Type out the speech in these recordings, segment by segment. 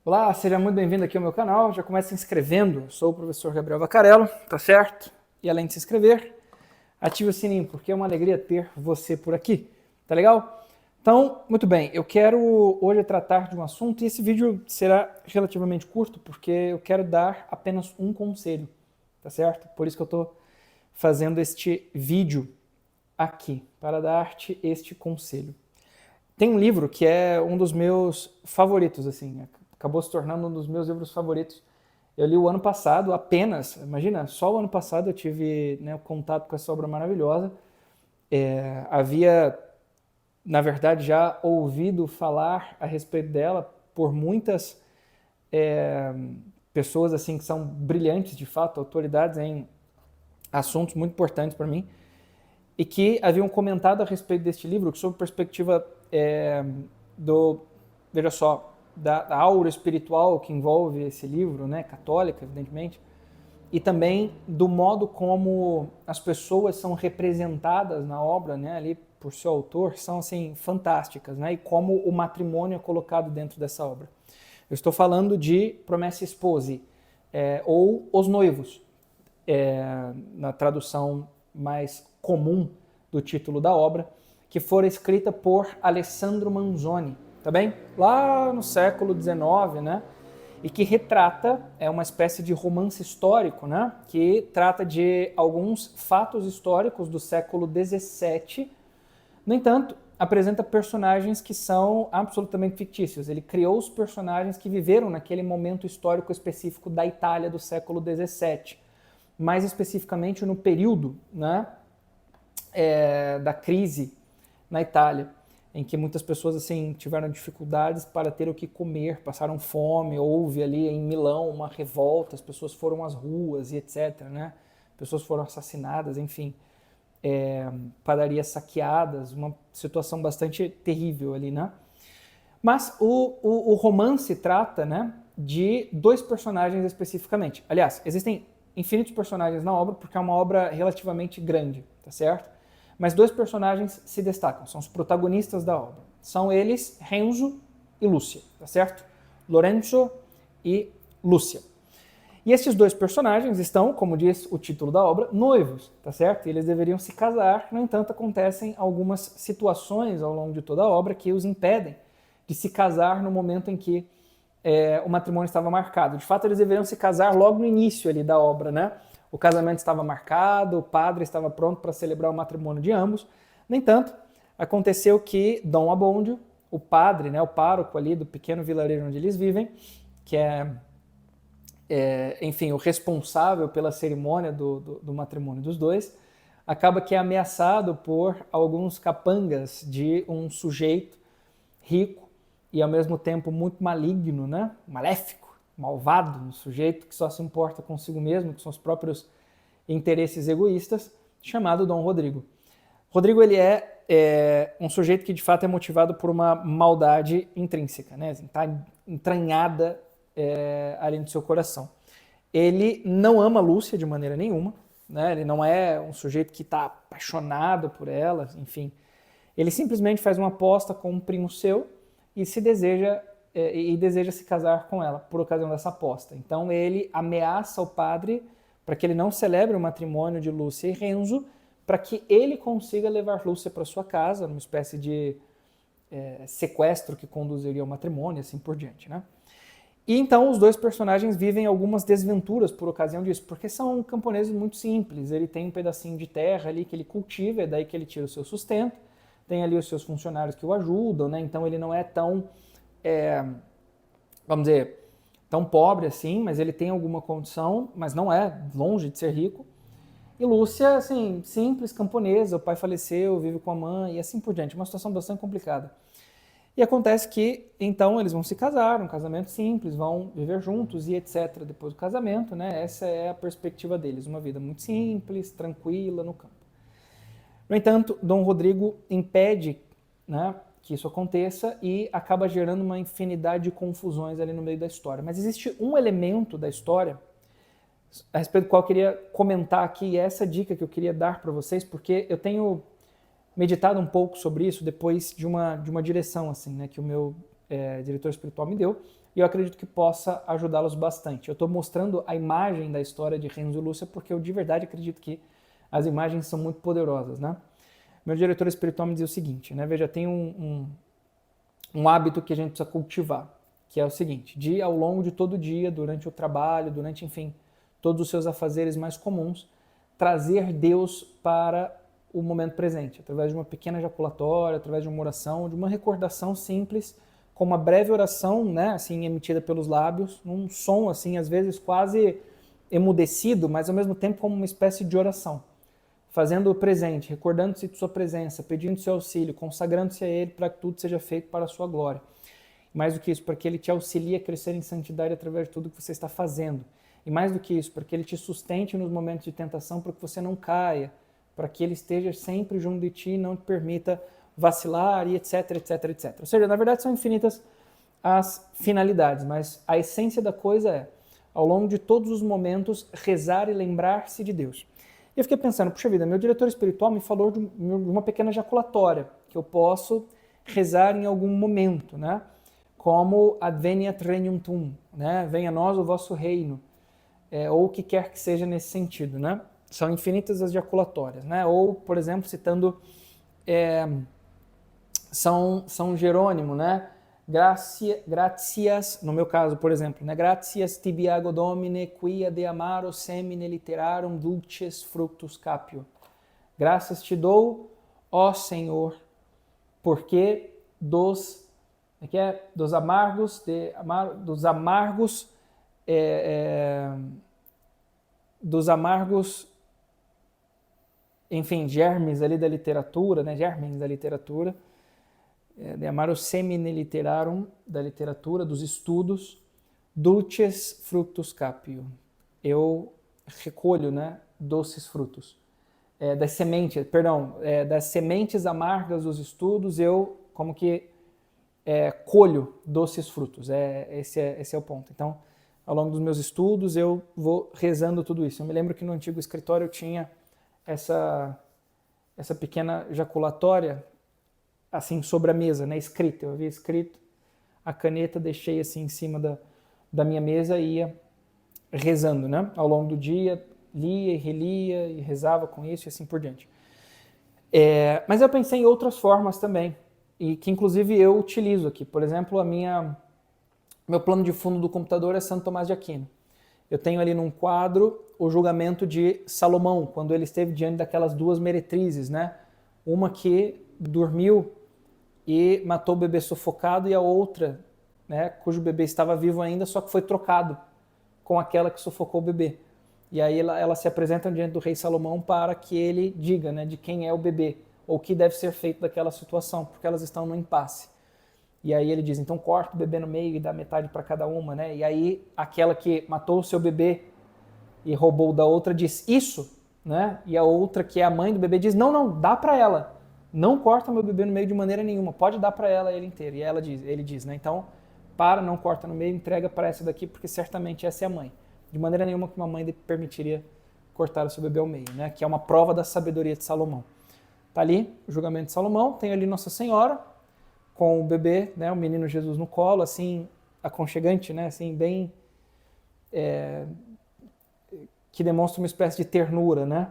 Olá, seja muito bem-vindo aqui ao meu canal. Já comece se inscrevendo. Eu sou o professor Gabriel Vaccarello, tá certo? E além de se inscrever, ative o sininho, porque é uma alegria ter você por aqui. Tá legal? Então, muito bem, eu quero hoje tratar de um assunto e esse vídeo será relativamente curto, porque eu quero dar apenas um conselho, tá certo? Por isso que eu estou fazendo este vídeo aqui, para dar-te este conselho. Tem um livro que é um dos meus favoritos, assim, acabou se tornando um dos meus livros favoritos. Eu li o ano passado, apenas, imagina, só o ano passado eu tive, né, contato com essa obra maravilhosa. Havia, na verdade, já ouvido falar a respeito dela por muitas pessoas assim que são brilhantes, de fato, autoridades em assuntos muito importantes para mim, e que haviam comentado a respeito deste livro, sob perspectiva veja só, da aura espiritual que envolve esse livro, né, católica, evidentemente, e também do modo como as pessoas são representadas na obra, né, ali por seu autor, são assim fantásticas, né, e como o matrimônio é colocado dentro dessa obra. Eu estou falando de Promessi Sposi, ou Os Noivos, na tradução mais comum do título da obra, que fora escrita por Alessandro Manzoni, tá bem? Lá no século XIX, né? E que retrata, é uma espécie de romance histórico, né? Que trata de alguns fatos históricos do século XVII. No entanto, apresenta personagens que são absolutamente fictícios. Ele criou os personagens que viveram naquele momento histórico específico da Itália do século XVII. Mais especificamente no período, né, da crise na Itália, em que muitas pessoas assim tiveram dificuldades para ter o que comer, passaram fome, houve ali em Milão uma revolta, as pessoas foram às ruas e etc, né? Pessoas foram assassinadas, enfim, padarias saqueadas, uma situação bastante terrível ali, né? Mas o romance trata, né, de dois personagens especificamente. Aliás, existem infinitos personagens na obra, porque é uma obra relativamente grande, tá certo? Mas dois personagens se destacam, são os protagonistas da obra. São eles Renzo e Lúcia, tá certo? Lorenzo e Lúcia. E esses dois personagens estão, como diz o título da obra, noivos, tá certo? E eles deveriam se casar, no entanto, acontecem algumas situações ao longo de toda a obra que os impedem de se casar no momento em que o matrimônio estava marcado. De fato, eles deveriam se casar logo no início ali da obra, né? O casamento estava marcado, o padre estava pronto para celebrar o matrimônio de ambos. No entanto, aconteceu que Dom Abbondio, o padre, né, o pároco ali do pequeno vilarejo onde eles vivem, que enfim, o responsável pela cerimônia do matrimônio dos dois, acaba que é ameaçado por alguns capangas de um sujeito rico e ao mesmo tempo muito maligno, né? Maléfico, malvado, um sujeito que só se importa consigo mesmo, que são os próprios interesses egoístas, chamado Dom Rodrigo. Rodrigo ele é um sujeito que de fato é motivado por uma maldade intrínseca, né? Está entranhada ali no seu coração. Ele não ama Lúcia de maneira nenhuma, né? Ele não é um sujeito que está apaixonado por ela, enfim. Ele simplesmente faz uma aposta com um primo seu e deseja se casar com ela por ocasião dessa aposta. Então ele ameaça o padre para que ele não celebre o matrimônio de Lúcia e Renzo, para que ele consiga levar Lúcia para sua casa, numa espécie de sequestro que conduziria ao matrimônio, assim por diante, né? E então os dois personagens vivem algumas desventuras por ocasião disso, porque são camponeses muito simples. Ele tem um pedacinho de terra ali que ele cultiva, é daí que ele tira o seu sustento. Tem ali os seus funcionários que o ajudam, né? Então ele não é tão, vamos dizer, tão pobre assim, mas ele tem alguma condição, mas não é longe de ser rico. E Lúcia, assim, simples, camponesa, o pai faleceu, vive com a mãe e assim por diante. Uma situação bastante complicada. E acontece que, então, eles vão se casar, um casamento simples, vão viver juntos e etc. Depois do casamento, né? Essa é a perspectiva deles, uma vida muito simples, tranquila no campo. No entanto, Dom Rodrigo impede, né, que isso aconteça e acaba gerando uma infinidade de confusões ali no meio da história. Mas existe um elemento da história a respeito do qual eu queria comentar aqui, e é essa dica que eu queria dar para vocês, porque eu tenho meditado um pouco sobre isso depois de uma direção assim, né, que o meu diretor espiritual me deu, e eu acredito que possa ajudá-los bastante. Eu estou mostrando a imagem da história de Renzo e Lúcia porque eu de verdade acredito que as imagens são muito poderosas, né? Meu diretor espiritual me dizia o seguinte, né? Veja, tem um hábito que a gente precisa cultivar, que é o seguinte, de ao longo de todo o dia, durante o trabalho, durante, enfim, todos os seus afazeres mais comuns, trazer Deus para o momento presente, através de uma pequena ejaculatória, através de uma oração, de uma recordação simples, com uma breve oração, né, assim, emitida pelos lábios, num som, assim, às vezes quase emudecido, mas ao mesmo tempo como uma espécie de oração, fazendo o presente, recordando-se de sua presença, pedindo seu auxílio, consagrando-se a Ele para que tudo seja feito para a sua glória. Mais do que isso, para que Ele te auxilie a crescer em santidade através de tudo que você está fazendo. E mais do que isso, para que Ele te sustente nos momentos de tentação, para que você não caia, para que Ele esteja sempre junto de ti e não te permita vacilar e etc, etc, etc. Ou seja, na verdade são infinitas as finalidades, mas a essência da coisa é, ao longo de todos os momentos, rezar e lembrar-se de Deus. E eu fiquei pensando, puxa vida, meu diretor espiritual me falou de uma pequena ejaculatória, que eu posso rezar em algum momento, né? Como adveniat regnum tuum, né? Venha a nós o vosso reino, ou o que quer que seja nesse sentido, né? São infinitas as ejaculatórias, né? Ou, por exemplo, citando São Jerônimo, né? Gratias, no meu caso, por exemplo, né? Gratias tibiago domine, quia de amaro semine literarum dulces fructus capio. Graças te dou, ó Senhor, porque dos amargos, enfim, germes ali da literatura, né? Germes da literatura, de amaro semine literarum, da literatura, dos estudos, dulces fructus capio. Eu recolho, né, doces frutos. Das sementes amargas dos estudos, eu como que colho doces frutos. Esse é o ponto. Então, ao longo dos meus estudos, eu vou rezando tudo isso. Eu me lembro que no antigo escritório eu tinha essa pequena ejaculatória assim sobre a mesa, né, escrita. Eu havia escrito a caneta, deixei assim em cima da minha mesa e ia rezando, né? Ao longo do dia, lia e relia e rezava com isso e assim por diante. Mas eu pensei em outras formas também, e que inclusive eu utilizo aqui. Por exemplo, meu plano de fundo do computador é Santo Tomás de Aquino. Eu tenho ali num quadro o julgamento de Salomão, quando ele esteve diante daquelas duas meretrizes, né? Uma que dormiu e matou o bebê sufocado, e a outra, né, cujo bebê estava vivo ainda, só que foi trocado com aquela que sufocou o bebê. E aí ela se apresenta diante do rei Salomão para que ele diga, né, de quem é o bebê, ou o que deve ser feito daquela situação, porque elas estão no impasse. E aí ele diz, então corta o bebê no meio e dá metade para cada uma, né? E aí aquela que matou o seu bebê e roubou da outra diz isso, né? E a outra, que é a mãe do bebê, diz, não, dá para ela. Não corta meu bebê no meio de maneira nenhuma, pode dar para ela ele inteiro. E ele diz, né? Então, não corta no meio, entrega para essa daqui, porque certamente essa é a mãe. De maneira nenhuma que uma mãe permitiria cortar o seu bebê ao meio, né? Que é uma prova da sabedoria de Salomão. Tá ali o julgamento de Salomão, tem ali Nossa Senhora com o bebê, né? O menino Jesus no colo, assim, aconchegante, né? Assim, bem... que demonstra uma espécie de ternura, né?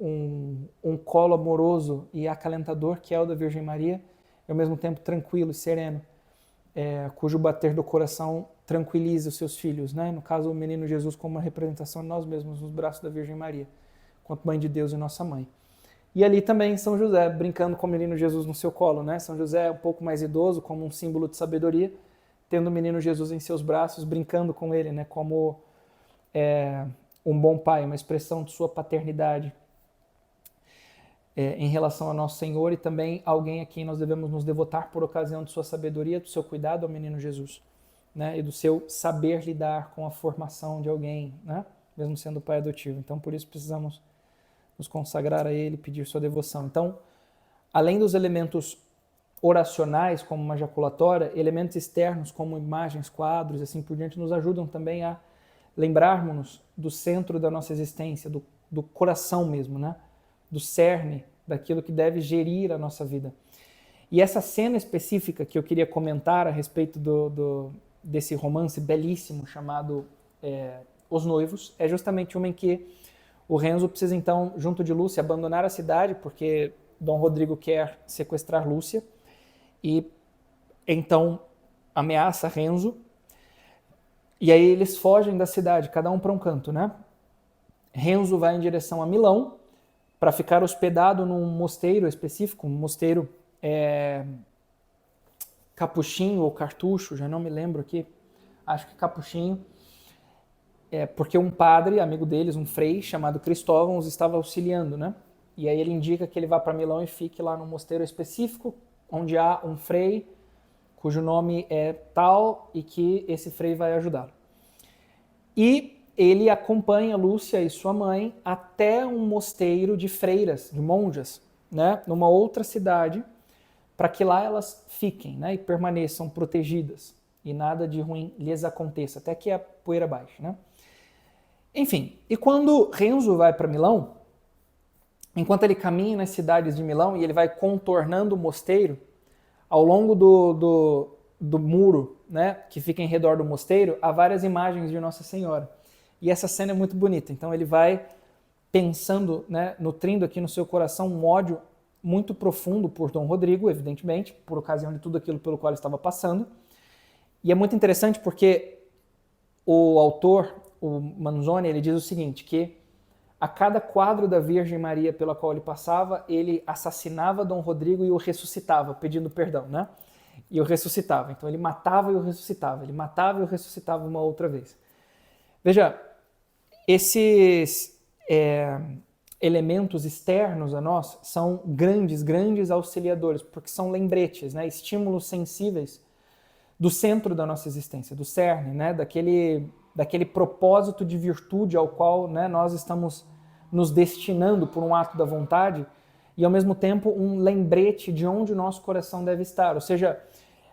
Um colo amoroso e acalentador, que é o da Virgem Maria, e ao mesmo tempo tranquilo e sereno, cujo bater do coração tranquiliza os seus filhos, né? No caso, o menino Jesus como uma representação de nós mesmos nos braços da Virgem Maria, quanto Mãe de Deus e nossa Mãe. E ali também São José, brincando com o menino Jesus no seu colo, né? São José é um pouco mais idoso, como um símbolo de sabedoria, tendo o menino Jesus em seus braços, brincando com ele, né? Como um bom pai, uma expressão de sua paternidade em relação ao nosso Senhor, e também alguém a quem nós devemos nos devotar por ocasião de sua sabedoria, do seu cuidado ao menino Jesus, né? E do seu saber lidar com a formação de alguém, né? Mesmo sendo pai adotivo. Então, por isso precisamos nos consagrar a Ele, pedir sua devoção. Então, além dos elementos oracionais, como uma ejaculatória, elementos externos, como imagens, quadros, assim por diante, nos ajudam também a lembrarmos-nos do centro da nossa existência, do coração mesmo, né? Do cerne, daquilo que deve gerir a nossa vida. E essa cena específica que eu queria comentar a respeito desse romance belíssimo chamado Os Noivos, é justamente uma em que o Renzo precisa então, junto de Lúcia, abandonar a cidade, porque Dom Rodrigo quer sequestrar Lúcia, e então ameaça Renzo, e aí eles fogem da cidade, cada um para um canto, né? Renzo vai em direção a Milão, para ficar hospedado num mosteiro específico, um mosteiro capuchinho ou cartucho, já não me lembro aqui, acho que capuchinho, porque um padre, amigo deles, um frei chamado Cristóvão, os estava auxiliando, né? E aí ele indica que ele vá para Milão e fique lá num mosteiro específico, onde há um frei cujo nome é tal e que esse frei vai ajudá-lo. E ele acompanha Lúcia e sua mãe até um mosteiro de freiras, de monjas, né? Numa outra cidade, para que lá elas fiquem, né? E permaneçam protegidas e nada de ruim lhes aconteça, até que a poeira baixe, né? Enfim, e quando Renzo vai para Milão, enquanto ele caminha nas cidades de Milão e ele vai contornando o mosteiro, ao longo do muro, né, que fica em redor do mosteiro, há várias imagens de Nossa Senhora. E essa cena é muito bonita. Então ele vai pensando, né, nutrindo aqui no seu coração um ódio muito profundo por Dom Rodrigo, evidentemente, por ocasião de tudo aquilo pelo qual ele estava passando. E é muito interessante porque o autor, o Manzoni, ele diz o seguinte, que a cada quadro da Virgem Maria pela qual ele passava, ele assassinava Dom Rodrigo e o ressuscitava, pedindo perdão, né? E o ressuscitava. Então ele matava e o ressuscitava, ele matava e o ressuscitava uma outra vez. Veja, esses elementos externos a nós são grandes auxiliadores, porque são lembretes, né? Estímulos sensíveis do centro da nossa existência, do cerne, né? Daquele propósito de virtude ao qual, né, nós estamos nos destinando por um ato da vontade e, ao mesmo tempo, um lembrete de onde o nosso coração deve estar. Ou seja,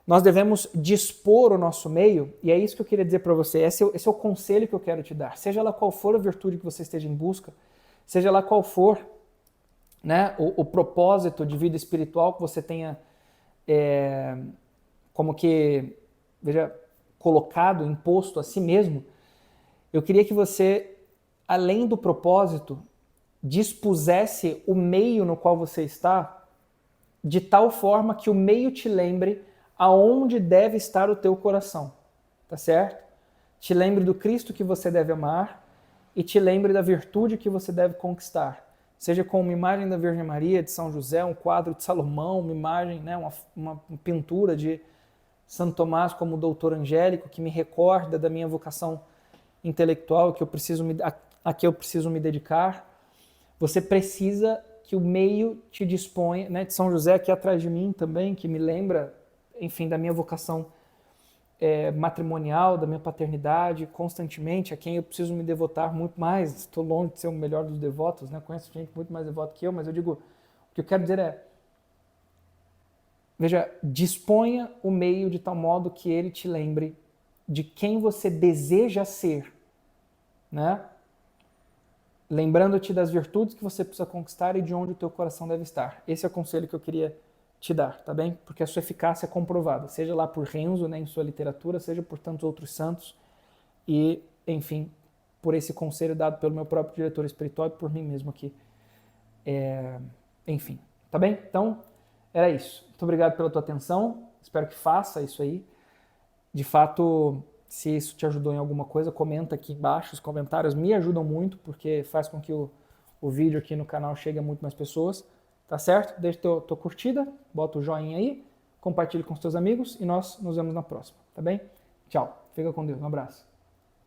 nós devemos dispor o nosso meio, e é isso que eu queria dizer para você, esse é o conselho que eu quero te dar. Seja lá qual for a virtude que você esteja em busca, seja lá qual for, né, o propósito de vida espiritual que você tenha como que, veja, colocado, imposto a si mesmo, eu queria que você, além do propósito, dispusesse o meio no qual você está de tal forma que o meio te lembre aonde deve estar o teu coração, tá certo? Te lembre do Cristo que você deve amar e te lembre da virtude que você deve conquistar. Seja com uma imagem da Virgem Maria, de São José, um quadro de Salomão, uma imagem, né, uma pintura de Santo Tomás como doutor angélico, que me recorda da minha vocação intelectual a que eu preciso me dedicar. Você precisa que o meio te disponha, né, de São José aqui atrás de mim também, que me lembra, enfim, da minha vocação matrimonial, da minha paternidade, constantemente, a quem eu preciso me devotar muito mais. Estou longe de ser o melhor dos devotos, né? Conheço gente muito mais devota que eu, mas eu digo, o que eu quero dizer é, veja, disponha o meio de tal modo que ele te lembre de quem você deseja ser, né? Lembrando-te das virtudes que você precisa conquistar e de onde o teu coração deve estar. Esse é o conselho que eu queria te dar, tá bem? Porque a sua eficácia é comprovada, seja lá por Renzo, né, em sua literatura, seja por tantos outros santos e, enfim, por esse conselho dado pelo meu próprio diretor espiritual e por mim mesmo aqui. Enfim, tá bem? Então, era isso. Muito obrigado pela tua atenção, espero que faça isso aí. De fato, se isso te ajudou em alguma coisa, comenta aqui embaixo, os comentários me ajudam muito, porque faz com que o vídeo aqui no canal chegue a muito mais pessoas. Tá certo? Deixa tua curtida, bota o joinha aí, compartilhe com os teus amigos e nós nos vemos na próxima, tá bem? Tchau, fica com Deus, um abraço.